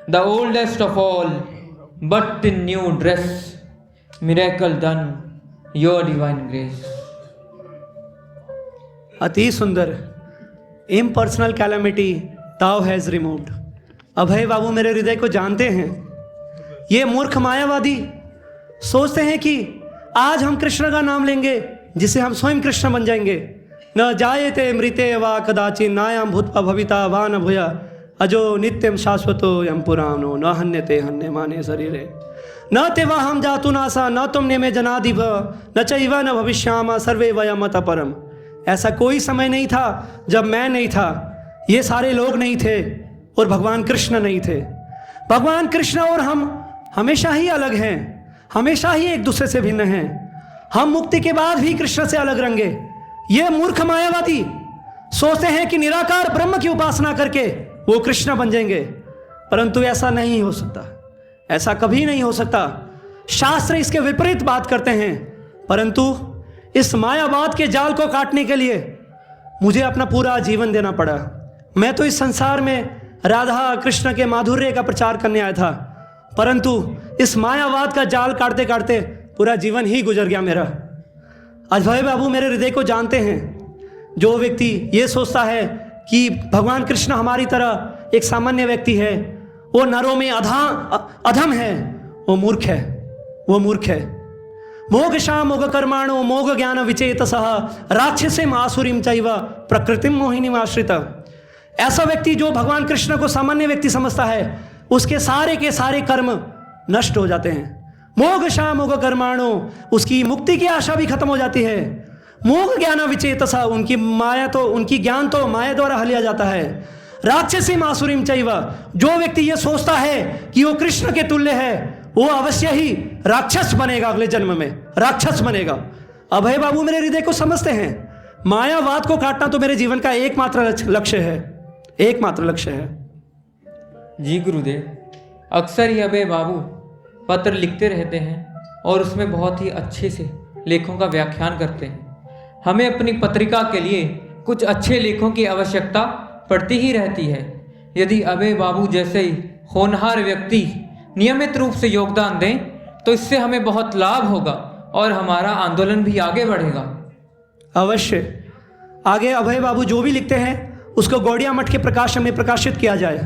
The oldest of all, but in new dress, miracle done, your divine grace. अति सुंदर। Impersonal calamity thou has removed। अभय बाबू मेरे हृदय को जानते हैं। ये मूर्ख मायावादी सोचते हैं कि आज हम कृष्ण का नाम लेंगे जिससे हम स्वयं कृष्ण बन जाएंगे। न जायते मृते वा कदाचिन नायाम भूत्वा भविता वा न भूया अजो नित्यम शाश्वतो यम पुराणो न हन्यते हन्य माने शरीरे न ते हम जातु नासा न तुम ने में जनादिव न चैव न भविष्यामा सर्वे वयम अतः परम। ऐसा कोई समय नहीं था जब मैं नहीं था, ये सारे लोग नहीं थे और भगवान कृष्ण नहीं थे। भगवान कृष्ण और हम हमेशा ही अलग हैं, हमेशा ही एक दूसरे से भिन्न हैं। हम मुक्ति के बाद भी कृष्ण से अलग रहेंगे। ये मूर्ख मायावादी सोचते हैं कि निराकार ब्रह्म की उपासना करके वो कृष्ण बन जाएंगे, परंतु ऐसा नहीं हो सकता, ऐसा कभी नहीं हो सकता। शास्त्र इसके विपरीत बात करते हैं, परंतु इस मायावाद के जाल को काटने के लिए मुझे अपना पूरा जीवन देना पड़ा। मैं तो इस संसार में राधा कृष्ण के माधुर्य का प्रचार करने आया था, परंतु इस मायावाद का जाल काटते काटते पूरा जीवन ही गुजर गया मेरा। अभय बाबू मेरे हृदय को जानते हैं। जो व्यक्ति ये सोचता है कि भगवान कृष्ण हमारी तरह एक सामान्य व्यक्ति है, वो नरों में अधम है, वो मूर्ख है, वो मूर्ख है। मोघशा मोघ कर्माणो मोघ ज्ञान विचेतसः राक्षसीम आसुरीम चैव प्रकृतिम मोहिनीम आश्रित। ऐसा व्यक्ति जो भगवान कृष्ण को सामान्य व्यक्ति समझता है, उसके सारे के सारे कर्म नष्ट हो जाते हैं। मोघशा मोघ कर्माणो, उसकी मुक्ति की आशा भी खत्म हो जाती है। मोघ ज्ञान विचेतसा, उनकी ज्ञान तो माया द्वारा हलिया जाता है। राक्षसीम आसुरीम चैव, जो व्यक्ति ये सोचता है कि वो कृष्ण के तुल्य है, वो अवश्य ही राक्षस बनेगा, अगले जन्म में राक्षस बनेगा। अभय बाबू मेरे हृदय को समझते हैं। मायावाद को काटना तो मेरे जीवन का एकमात्र लक्ष्य है, एकमात्र लक्ष्य है। जी गुरुदेव, अक्सर ही अभय बाबू पत्र लिखते रहते हैं और उसमें बहुत ही अच्छे से लेखों का व्याख्यान करते हैं। हमें अपनी पत्रिका के लिए कुछ अच्छे लेखों की आवश्यकता पड़ती ही रहती है। यदि अभय बाबू जैसे ही होनहार व्यक्ति नियमित रूप से योगदान दें तो इससे हमें बहुत लाभ होगा और हमारा आंदोलन भी आगे बढ़ेगा। अवश्य आगे अभय बाबू जो भी लिखते हैं उसको गौड़िया मठ के प्रकाशन में प्रकाशित किया जाए।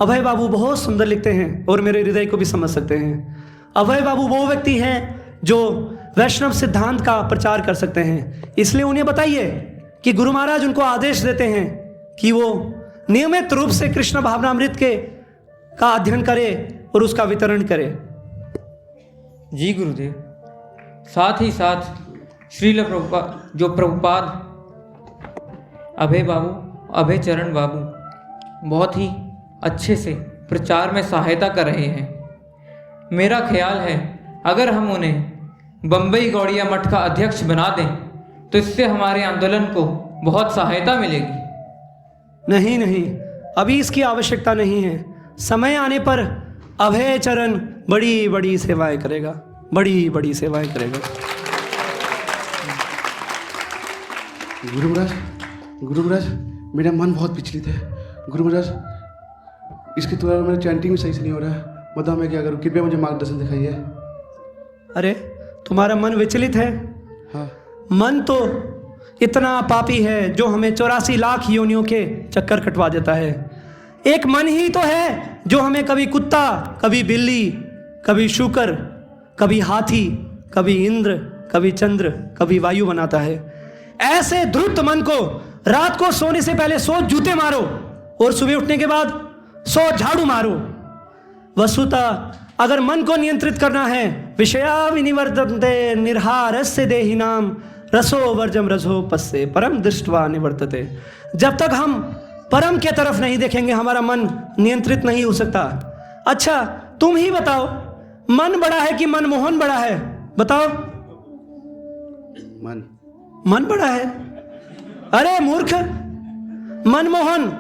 अभय बाबू बहुत सुंदर लिखते हैं और मेरे हृदय को भी समझ सकते हैं। अभय बाबू वो व्यक्ति हैं जो वैष्णव सिद्धांत का प्रचार कर सकते हैं। इसलिए उन्हें बताइए कि गुरु महाराज उनको आदेश देते हैं कि वो नियमित रूप से कृष्ण भावनामृत का अध्ययन करे और उसका वितरण करे। जी गुरुदेव, साथ ही साथ श्रील प्रभुपाद, जो प्रभुपाद अभय बाबू, अभय चरण बाबू बहुत ही अच्छे से प्रचार में सहायता कर रहे हैं। मेरा ख्याल है अगर हम उन्हें बम्बई गौड़िया मठ का अध्यक्ष बना दें तो इससे हमारे आंदोलन को बहुत सहायता मिलेगी। नहीं नहीं, अभी इसकी आवश्यकता नहीं है। समय आने पर अभय चरण बड़ी बड़ी सेवाएं करेगा, बड़ी बड़ी सेवाएं करेगा। गुरु महाराज मेरा मन बहुत विचलित है। गुरु महाराज, इसके द्वारा मेरा चैंटिंग भी सही से नहीं हो रहा है। बताओ मैं क्या करूं, कृपया मुझे मार्गदर्शन दिखाइए। अरे तुम्हारा मन विचलित है? हाँ। मन तो इतना पापी है जो हमें 84 लाख योनियों के चक्कर कटवा देता है। एक मन ही तो है जो हमें कभी कुत्ता, कभी बिल्ली, कभी शुकर, कभी हाथी, कभी इंद्र, कभी चंद्र, कभी वायु बनाता है। ऐसे धूर्त मन को रात को सोने से पहले 100 जूते मारो और सुबह उठने के बाद 100 झाड़ू मारो। वस्तुतः अगर मन को नियंत्रित करना है, विषया विनिवर्तन्ते निर्हारस्य देहिनाम रसो वर्जम रसो पस्से परम दृष्ट्वा निवर्तते। जब तक हम परम के तरफ नहीं देखेंगे हमारा मन नियंत्रित नहीं हो सकता। अच्छा तुम ही बताओ, मन बड़ा है कि मनमोहन बड़ा है? बताओ। मन बड़ा है। अरे मूर्ख, मनमोहन,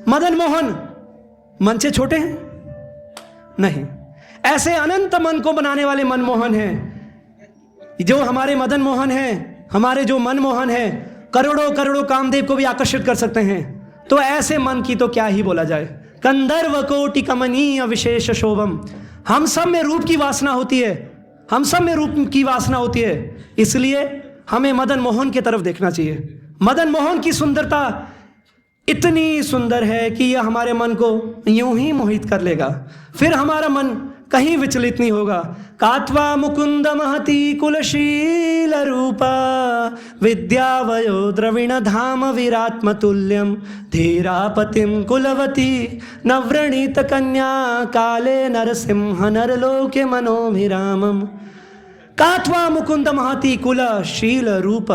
मदन मोहन मन से छोटे हैं? नहीं, ऐसे अनंत मन को बनाने वाले मनमोहन हैं। जो हमारे मदन मोहन हैं, हमारे जो मनमोहन हैं, करोड़ों करोड़ों कामदेव को भी आकर्षित कर सकते हैं। तो ऐसे मन की तो क्या ही बोला जाए। कंदर्व कोटि कमनीय विशेष शोभम। हम सब में रूप की वासना होती है, हम सब में रूप की वासना होती है। इसलिए हमें मदन मोहन की तरफ देखना चाहिए। मदन मोहन की सुंदरता इतनी सुंदर है कि यह हमारे मन को यूं ही मोहित कर लेगा, फिर हमारा मन कहीं विचलित नहीं होगा। कात्वा मुकुंद महती कुलशील रूपा विद्यावयो द्रविण धाम विरात्म तुल्यम धीरापतिम कुलवती नव्रणीत कन्या काले नरसिंह नरलोके मनोभिरामम। कात्वा मुकुंद महती कुलशील रूप,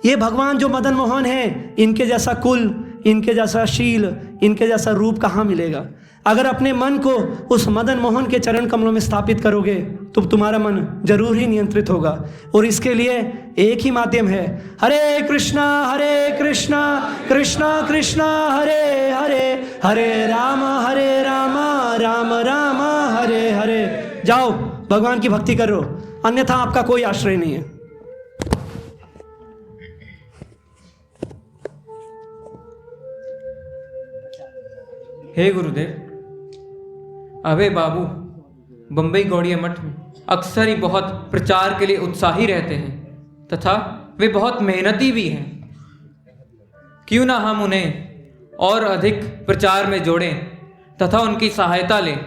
ये भगवान जो मदन मोहन है, इनके जैसा कुल, इनके जैसा शील, इनके जैसा रूप कहाँ मिलेगा। अगर अपने मन को उस मदन मोहन के चरण कमलों में स्थापित करोगे तो तुम्हारा मन जरूर ही नियंत्रित होगा। और इसके लिए एक ही माध्यम है, हरे कृष्णा कृष्णा कृष्णा हरे हरे, हरे राम राम राम हरे हरे। जाओ भगवान की भक्ति करो, अन्यथा आपका कोई आश्रय नहीं है। हे गुरुदेव, अभय बाबू बम्बई गौड़िया मठ में अक्सर ही बहुत प्रचार के लिए उत्साही रहते हैं तथा वे बहुत मेहनती भी हैं। क्यों ना हम उन्हें और अधिक प्रचार में जोड़ें तथा उनकी सहायता लें।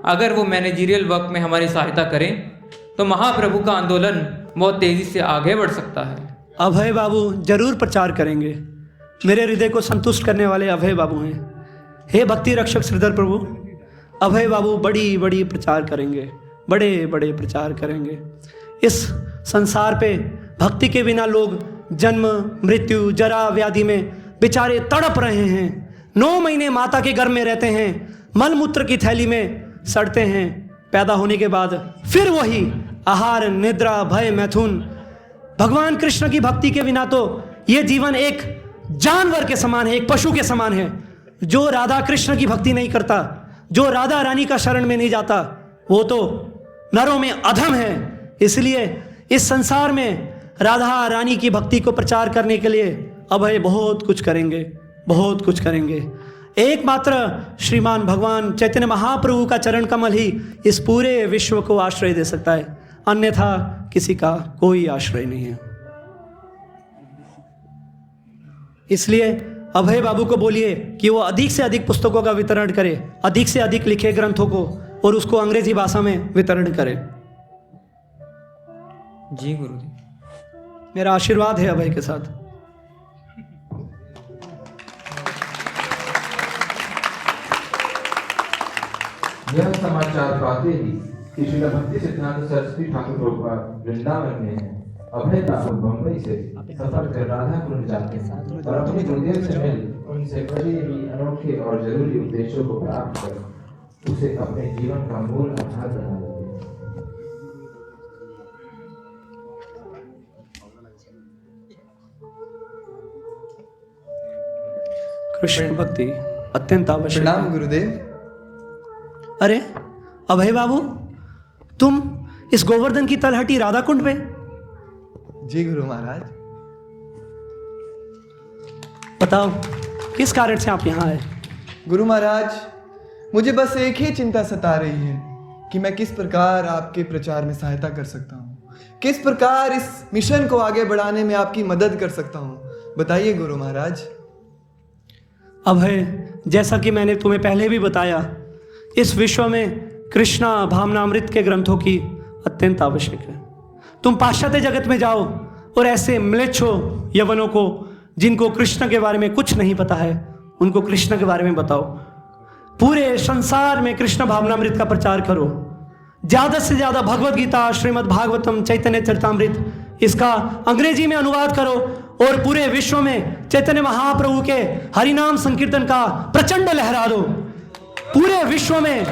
अगर वो मैनेजरियल वर्क में हमारी सहायता करें तो महाप्रभु का आंदोलन बहुत तेज़ी से आगे बढ़ सकता है। अभय बाबू जरूर प्रचार करेंगे। मेरे हृदय को संतुष्ट करने वाले अभय बाबू हैं। हे भक्ति रक्षक श्रीधर प्रभु, अभय बाबू बड़ी बड़ी प्रचार करेंगे, बड़े बड़े प्रचार करेंगे। इस संसार पे भक्ति के बिना लोग जन्म मृत्यु जरा व्याधि में बेचारे तड़प रहे हैं। 9 महीने माता के गर्भ में रहते हैं, मल मूत्र की थैली में सड़ते हैं। पैदा होने के बाद फिर वही आहार निद्रा भय मैथुन। भगवान कृष्ण की भक्ति के बिना तो ये जीवन एक जानवर के समान है, एक पशु के समान है। जो राधा कृष्ण की भक्ति नहीं करता, जो राधा रानी का शरण में नहीं जाता, वो तो नरों में अधम है। इसलिए इस संसार में राधा रानी की भक्ति को प्रचार करने के लिए अभय बहुत कुछ करेंगे, बहुत कुछ करेंगे। एकमात्र श्रीमान भगवान चैतन्य महाप्रभु का चरण कमल ही इस पूरे विश्व को आश्रय दे सकता है, अन्यथा किसी का कोई आश्रय नहीं है। इसलिए अभय बाबू को बोलिए कि वो अधिक से अधिक पुस्तकों का वितरण करे, अधिक से अधिक लिखे ग्रंथों को और उसको अंग्रेजी भाषा में वितरण करे। जी गुरुदेव। मेरा आशीर्वाद है अभय के साथ। यह समाचार पाते ही कि श्रील भक्ति सिद्धांत सरस्वती ठाकुर प्रभुपाद वृंदावन में है। अभय बाबू बम्बई से सफर कर राधा कुंड जाते हैं और अपने गुरुदेव से मिल उनसे बड़े ही अनोखे और जरूरी उद्देश्यों को प्राप्त कर उसे अपने जीवन का मूल आधार बना लेते हैं। कृष्ण भक्ति अत्यंत आवश्यक। प्रणाम गुरुदेव। अरे अभय बाबू, तुम इस गोवर्धन की तलहटी राधा कुंड में? जी गुरु महाराज। बताओ किस कारण से आप यहाँ आए? गुरु महाराज, मुझे बस एक ही चिंता सता रही है कि मैं किस प्रकार आपके प्रचार में सहायता कर सकता हूँ, किस प्रकार इस मिशन को आगे बढ़ाने में आपकी मदद कर सकता हूँ। बताइए गुरु महाराज। अभय, जैसा कि मैंने तुम्हें पहले भी बताया, इस विश्व में कृष्णा भावनामृत के ग्रंथों की अत्यंत आवश्यक है। तुम पाश्चात्य जगत में जाओ और ऐसे म्लेच्छो यवनों को जिनको कृष्ण के बारे में कुछ नहीं पता है, उनको कृष्ण के बारे में बताओ। पूरे संसार में कृष्ण भावनामृत का प्रचार करो। ज़्यादा से ज़्यादा भगवद गीता, श्रीमद् भागवतम, चैतन्य चरितामृत, इसका अंग्रेजी में अनुवाद करो और पूरे विश्व में चैतन्य महाप्रभु के हरिनाम संकीर्तन का प्रचंड लहरा दो। पूरे विश्व में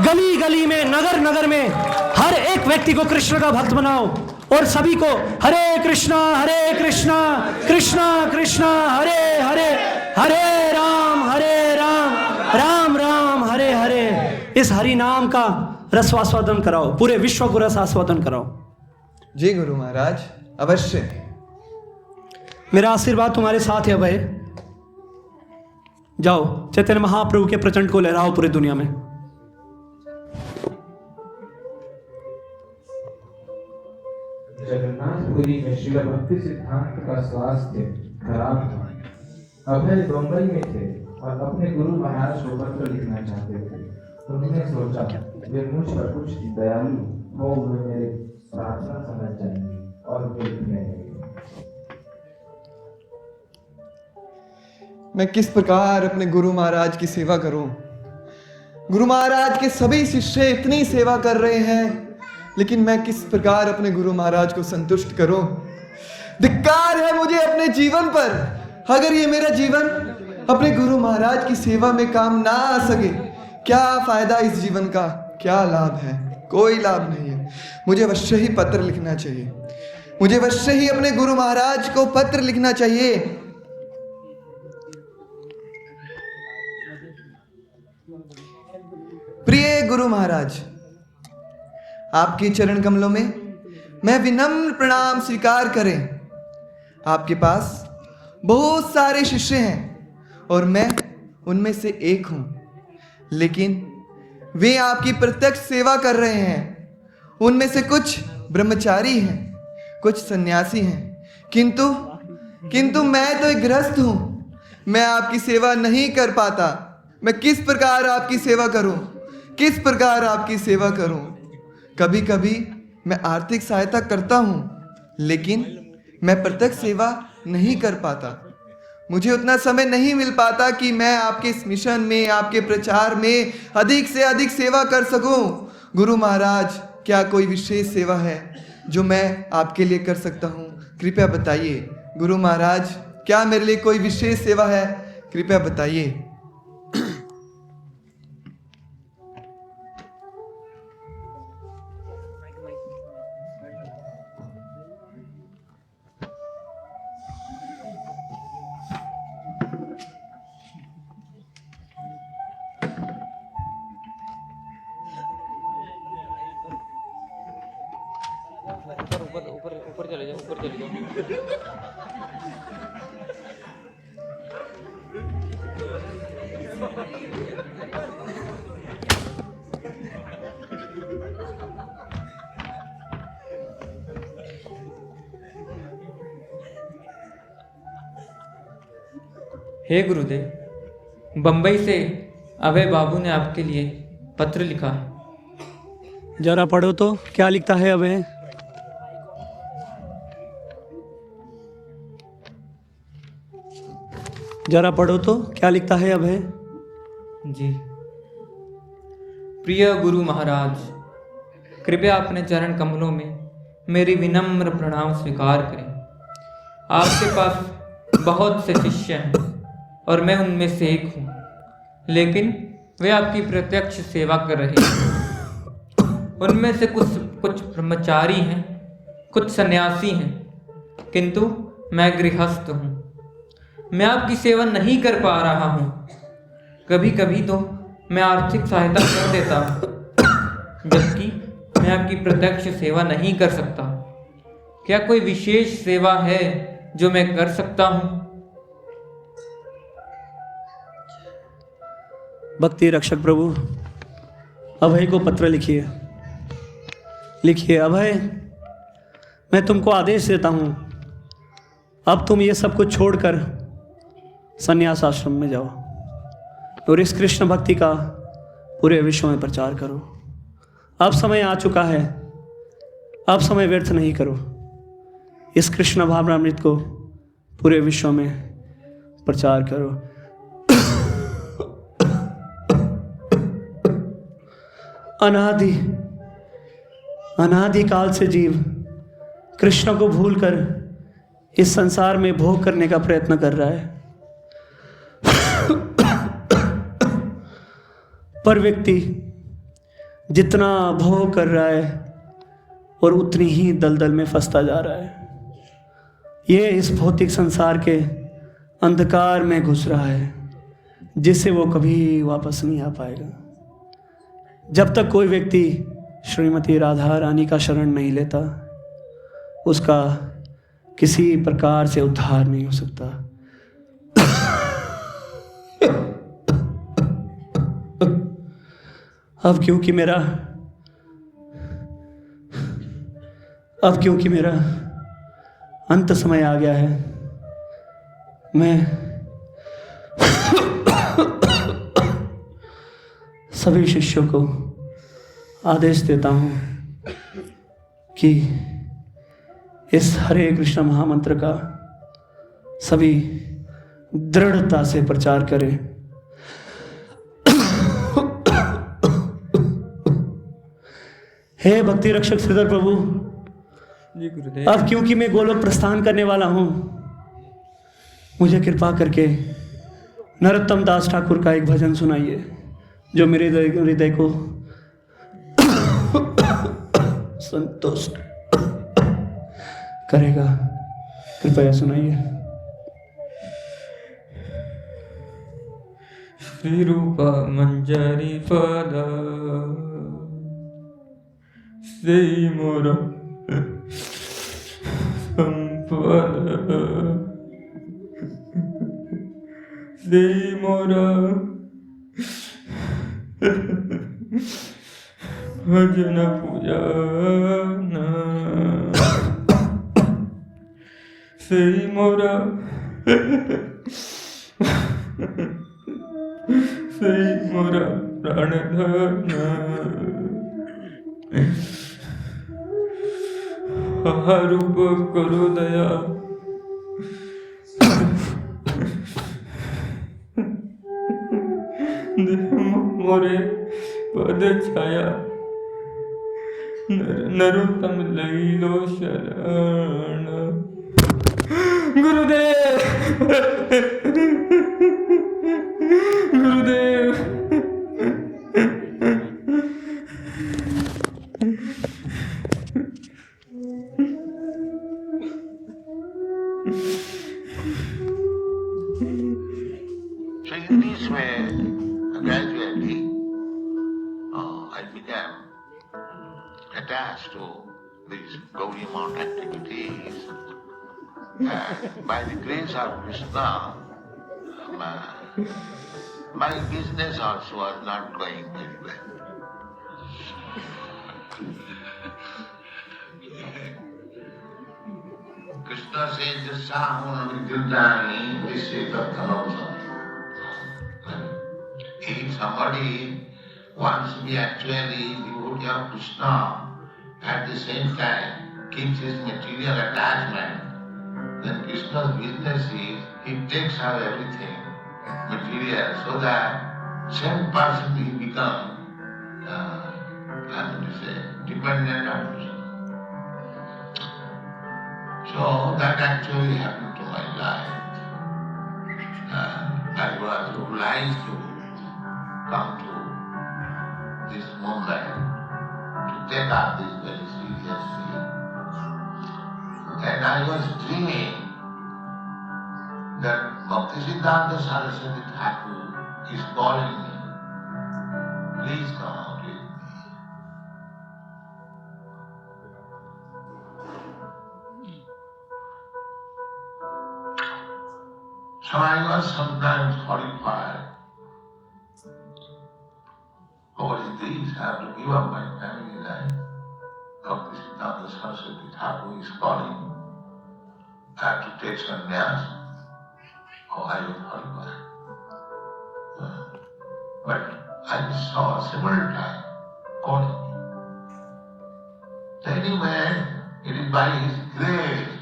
गली गली में नगर नगर में हर एक व्यक्ति को कृष्ण का भक्त बनाओ और सभी को हरे कृष्णा कृष्णा कृष्णा हरे हरे, हरे राम राम राम हरे हरे, इस हरि नाम का रसास्वादन कराओ, पूरे विश्व को रसास्वादन कराओ। जी गुरु महाराज, अवश्य। मेरा आशीर्वाद तुम्हारे साथ है अभय। जाओ चैतन्य महाप्रभु के प्रचंड को लहराओ पूरी दुनिया में। जगन्नाथपुरी में श्रील भक्ति सिद्धांत का स्वास्थ्य खराब था। अभय बम्बई में थे और अपने गुरु महाराज को पत्र लिखना चाहते थे। उन्होंने सोचा वे मुझ पर कुछ दयालु हो, वे मेरे प्रार्थना समझ जाएंगे और वे लिखेंगे। मैं किस प्रकार अपने गुरु महाराज की सेवा करूं? गुरु महाराज के सभी शिष्य इतनी सेवा कर रहे हैं, लेकिन मैं किस प्रकार अपने गुरु महाराज को संतुष्ट करूं? धिक्कार है मुझे अपने जीवन पर। अगर ये मेरा जीवन अपने गुरु महाराज की सेवा में काम ना आ सके, क्या फायदा इस जीवन का? क्या लाभ है? कोई लाभ नहीं है। मुझे अवश्य ही पत्र लिखना चाहिए। मुझे अवश्य ही अपने गुरु महाराज को पत्र लिखना चाहिए। प्रिय गुरु महाराज, आपके चरण कमलों में मैं विनम्र प्रणाम स्वीकार करें। आपके पास बहुत सारे शिष्य हैं और मैं उनमें से एक हूं। लेकिन वे आपकी प्रत्यक्ष सेवा कर रहे हैं। उनमें से कुछ ब्रह्मचारी हैं, कुछ सन्यासी हैं, किंतु मैं तो एक गृहस्थ हूं। मैं आपकी सेवा नहीं कर पाता। मैं किस प्रकार आपकी सेवा करूं? किस प्रकार आपकी सेवा करूं? कभी कभी मैं आर्थिक सहायता करता हूं, लेकिन मैं प्रत्यक्ष सेवा नहीं कर पाता। मुझे उतना समय नहीं मिल पाता कि मैं आपके इस मिशन में, आपके प्रचार में अधिक से अधिक सेवा कर सकूं। गुरु महाराज, क्या कोई विशेष सेवा है जो मैं आपके लिए कर सकता हूं? कृपया बताइए। गुरु महाराज, क्या मेरे लिए कोई विशेष सेवा है? कृपया बताइए। ऊपर चले जाओ। हे गुरुदेव, बंबई से अभय बाबू ने आपके लिए पत्र लिखा है। जरा पढ़ो तो क्या लिखता है अभय। जरा पढ़ो तो क्या लिखता है अभय। जी। प्रिय गुरु महाराज, कृपया अपने चरण कमलों में मेरी विनम्र प्रणाम स्वीकार करें। आपके पास बहुत से शिष्य हैं और मैं उनमें से एक हूँ, लेकिन वे आपकी प्रत्यक्ष सेवा कर रहे हैं। उनमें से कुछ ब्रह्मचारी हैं, कुछ सन्यासी हैं, किंतु मैं गृहस्थ हूँ। मैं आपकी सेवा नहीं कर पा रहा हूँ। कभी कभी तो मैं आर्थिक सहायता कर देता हूँ, जबकि मैं आपकी प्रत्यक्ष सेवा नहीं कर सकता। क्या कोई विशेष सेवा है जो मैं कर सकता हूँ? भक्ति रक्षक प्रभु, अभय को पत्र लिखिए। लिखिए, अभय, मैं तुमको आदेश देता हूँ, अब तुम ये सब कुछ छोड़कर संन्यास आश्रम में जाओ और इस कृष्ण भक्ति का पूरे विश्व में प्रचार करो। अब समय आ चुका है, अब समय व्यर्थ नहीं करो। इस कृष्ण भावनामृत को पूरे विश्व में प्रचार करो। अनादि काल से जीव कृष्ण को भूलकर इस संसार में भोग करने का प्रयत्न कर रहा है, पर व्यक्ति जितना भोग कर रहा है और उतनी ही दलदल में फंसता जा रहा है। ये इस भौतिक संसार के अंधकार में घुस रहा है, जिससे वो कभी वापस नहीं आ पाएगा। जब तक कोई व्यक्ति श्रीमती राधा रानी का शरण नहीं लेता, उसका किसी प्रकार से उद्धार नहीं हो सकता। अब क्योंकि मेरा अंत समय आ गया है, मैं सभी शिष्यों को आदेश देता हूं कि इस हरे कृष्ण महामंत्र का सभी दृढ़ता से प्रचार करें। हे भक्ति रक्षक श्रीधर प्रभु, जी गुरुदेव। अब क्योंकि मैं गोलोक प्रस्थान करने वाला हूं, मुझे कृपा करके नरोत्तम दास ठाकुर का एक भजन सुनाइए जो मेरे हृदय को संतुष्ट करेगा। कृपया सुनाइए। श्री रूप मंजरी पद से मोर संपद से मोर भजन पूजन सही मोरा सही मोरा प्राणधन रूप करो दया मोरे पद छाया नरोत्तम लई लो शरण गुरुदेव गुरुदेव So in this way, gradually, I became attached to these Gauri Mount activities. And by the grace of Krishna, my business also was not going very well. Krishna says, Sahuna Vidyudani, this is the Dhanam. If somebody wants to be actually devotee of Krishna, at the same time keeps his material attachment, then Krishna's business is he takes away everything material so that same person will become, dependent on Krishna. So that actually happened to my life. I was obliged to come to this moment to take up this very seriously. And I was dreaming that Bhaktisiddhanta Saraswati Thakur is calling me. Please come out with me. So I was sometimes horrified. What is this? I have to give up my family life. Bhaktisiddhanta Saraswati Thakur is calling. I have to take sannyas. Oh, I was horrified. But I saw several times calling me. Anyway, it is by his grace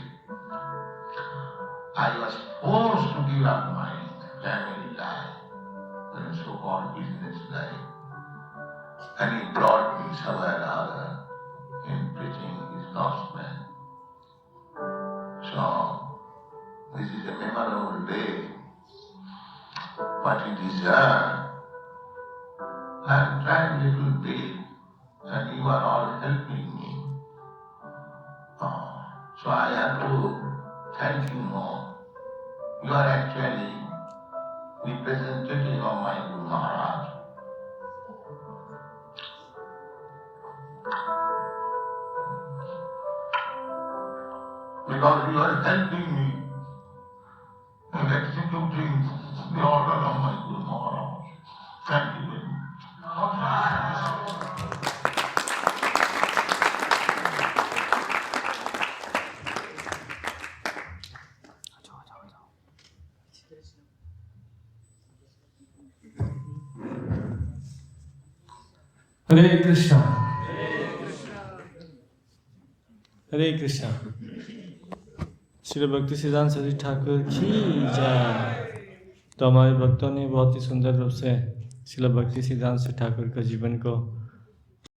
I was forced to give up my family life and so-called business life. And he brought me somewhere or other in preaching his gospel. So, this is a memorable day. What he deserved. I am trying a little bit, and you are all helping me. So I have to thank you more. You are actually representative of my Guru Maharaj. Because you are helping me in executing the order of my Guru Maharaj. Thank you very much. हरे कृष्णा हरे कृष्णा। श्री भक्ति सिद्धांत सरस्वती ठाकुर की जय। तो हमारे भक्तों ने बहुत ही सुंदर रूप से श्री भक्ति सिद्धांत सरस्वती ठाकुर के जीवन को